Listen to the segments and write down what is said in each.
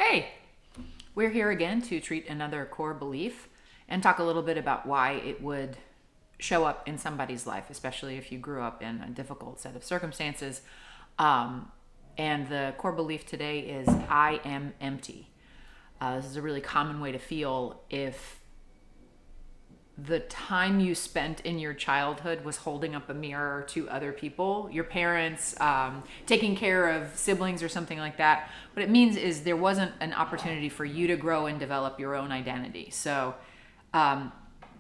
Hey, we're here again to treat another core belief and talk a little bit about why it would show up in somebody's life, especially if you grew up in a difficult set of circumstances. Um, and the core belief today is I am empty. This is a really common way to feel if the time you spent in your childhood was holding up a mirror to other people, your parents, taking care of siblings or something like that. What it means is there wasn't an opportunity for you to grow and develop your own identity. So um,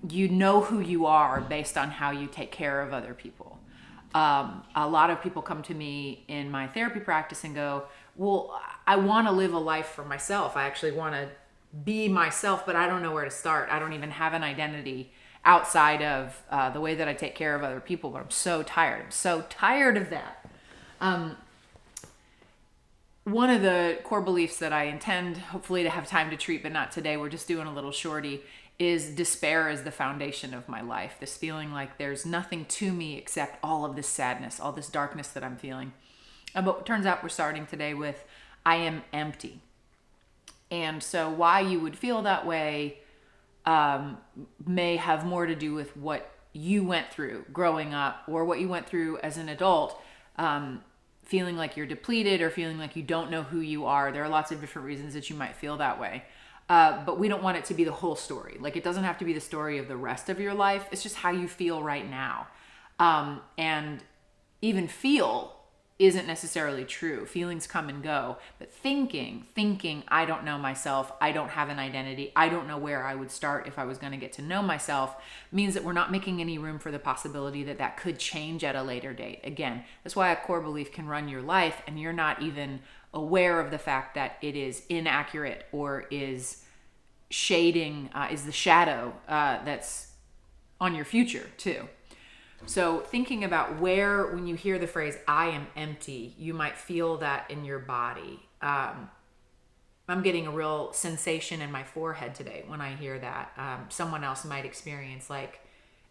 you know who you are based on how you take care of other people. A lot of people come to me in my therapy practice and go, well, I want to live a life for myself. I actually want to be myself, but I don't know where to start. I don't even have an identity outside of the way that I take care of other people, but I'm so tired. I'm so tired of that. One of the core beliefs that I intend, hopefully, to have time to treat, but not today, we're just doing a little shorty, is despair is the foundation of my life. This feeling like there's nothing to me except all of this sadness, all this darkness that I'm feeling. But it turns out we're starting today with I am empty. And so, why you would feel that way may have more to do with what you went through growing up or what you went through as an adult, feeling like you're depleted or feeling like you don't know who you are. There are lots of different reasons that you might feel that way. But we don't want it to be the whole story. Like, it doesn't have to be the story of the rest of your life. It's just how you feel right now. And even feel isn't necessarily true. Feelings come and go. But thinking, I don't know myself, I don't have an identity, I don't know where I would start if I was going to get to know myself, means that we're not making any room for the possibility that that could change at a later date. Again, that's why a core belief can run your life and you're not even aware of the fact that it is inaccurate or is shading, is the shadow that's on your future too. So thinking about where, when you hear the phrase I am empty, you might feel that in your body. I'm getting a real sensation in my forehead today when I hear that. Someone else might experience like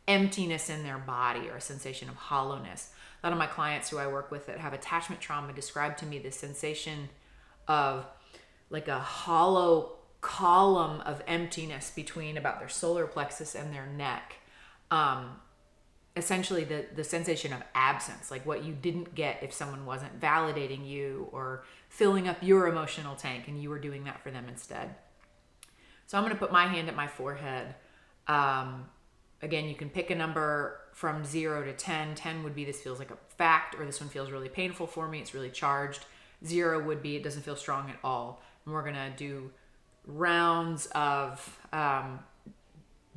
emptiness in their body or a sensation of hollowness. A lot of my clients who I work with that have attachment trauma describe to me this sensation of like a hollow column of emptiness between about their solar plexus and their neck. Essentially the sensation of absence, like what you didn't get if someone wasn't validating you or filling up your emotional tank and you were doing that for them instead. So I'm going to put my hand at my forehead. Again, you can pick a number from 0 to 10. 10 would be this feels like a fact, or this one feels really painful for me, it's really charged. 0 would be it doesn't feel strong at all. And we're going to do rounds of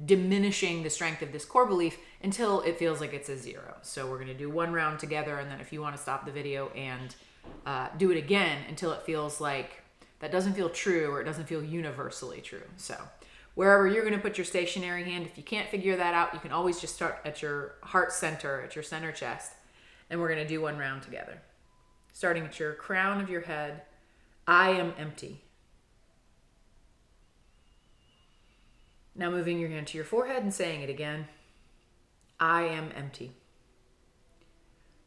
diminishing the strength of this core belief until it feels like it's a 0. So we're going to do one round together, and then if you want to stop the video and do it again until it feels like that doesn't feel true or it doesn't feel universally true. So wherever you're going to put your stationary hand, if you can't figure that out, you can always just start at your heart center, at your center chest, and we're going to do one round together. Starting at your crown of your head, I am empty. Now moving your hand to your forehead and saying it again. I am empty.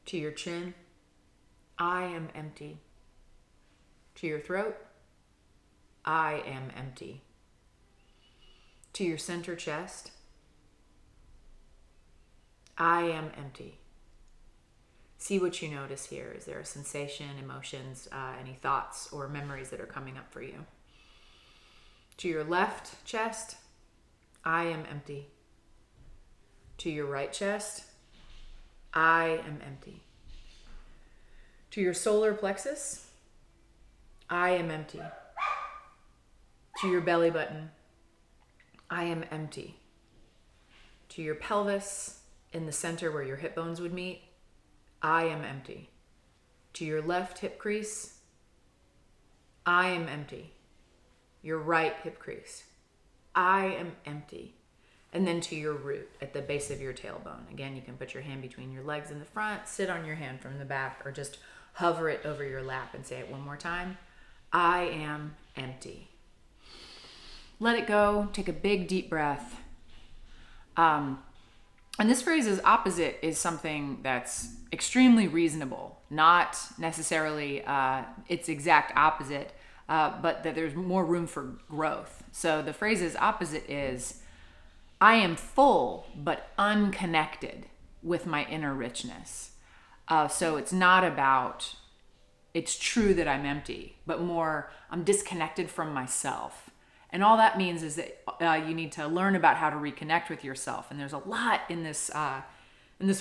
To your chin. I am empty. To your throat. I am empty. To your center chest. I am empty. See what you notice here. Is there a sensation, emotions, any thoughts or memories that are coming up for you? To your left chest. I am empty. To your right chest, I am empty. To your solar plexus, I am empty. To your belly button, I am empty. To your pelvis, in the center where your hip bones would meet, I am empty. To your left hip crease, I am empty. Your right hip crease, I am empty. And then to your root at the base of your tailbone. Again, you can put your hand between your legs in the front, sit on your hand from the back, or just hover it over your lap and say it one more time. I am empty. Let it go. Take a big, deep breath. And this phrase's opposite is something that's extremely reasonable, not necessarily its exact opposite. but that there's more room for growth. So the phrase's opposite is, I am full but unconnected with my inner richness. So it's not about, it's true that I'm empty, but more, I'm disconnected from myself. And all that means is that you need to learn about how to reconnect with yourself. And there's a lot in this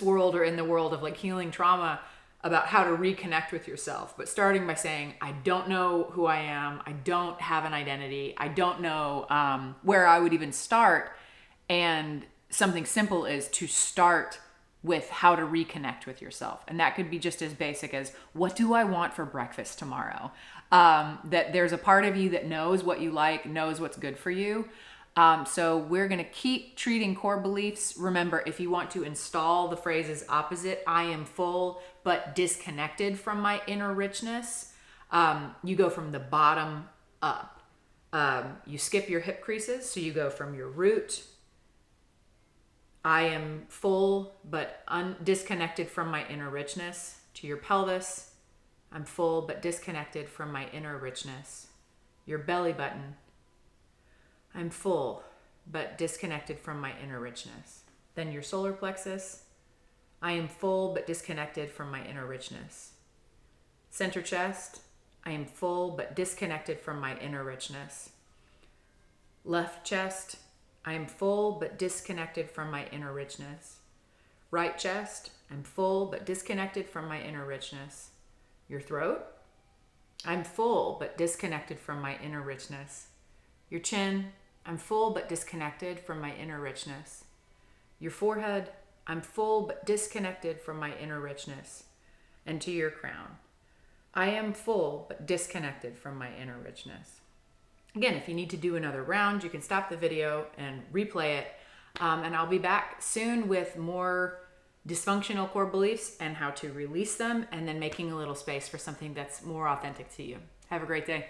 world, or in the world of like healing trauma, about how to reconnect with yourself. But starting by saying, I don't know who I am. I don't have an identity. I don't know where I would even start. And something simple is to start with how to reconnect with yourself. And that could be just as basic as, what do I want for breakfast tomorrow? That there's a part of you that knows what you like, knows what's good for you. So we're going to keep treating core beliefs. Remember, if you want to install the phrases opposite, I am full but disconnected from my inner richness, you go from the bottom up. You skip your hip creases, so you go from your root, I am full but disconnected from my inner richness, to your pelvis, I'm full but disconnected from my inner richness. Your belly button, I'm full but disconnected from my inner richness. Then your solar plexus, I am full but disconnected from my inner richness. Center chest, I am full but disconnected from my inner richness. Left chest, I am full but disconnected from my inner richness. Right chest, I'm full but disconnected from my inner richness. Your throat, I'm full but disconnected from my inner richness. Your chin, I'm full but disconnected from my inner richness. Your forehead, I'm full but disconnected from my inner richness. And to your crown, I am full but disconnected from my inner richness. Again, if you need to do another round, you can stop the video and replay it. And I'll be back soon with more dysfunctional core beliefs and how to release them, and then making a little space for something that's more authentic to you. Have a great day.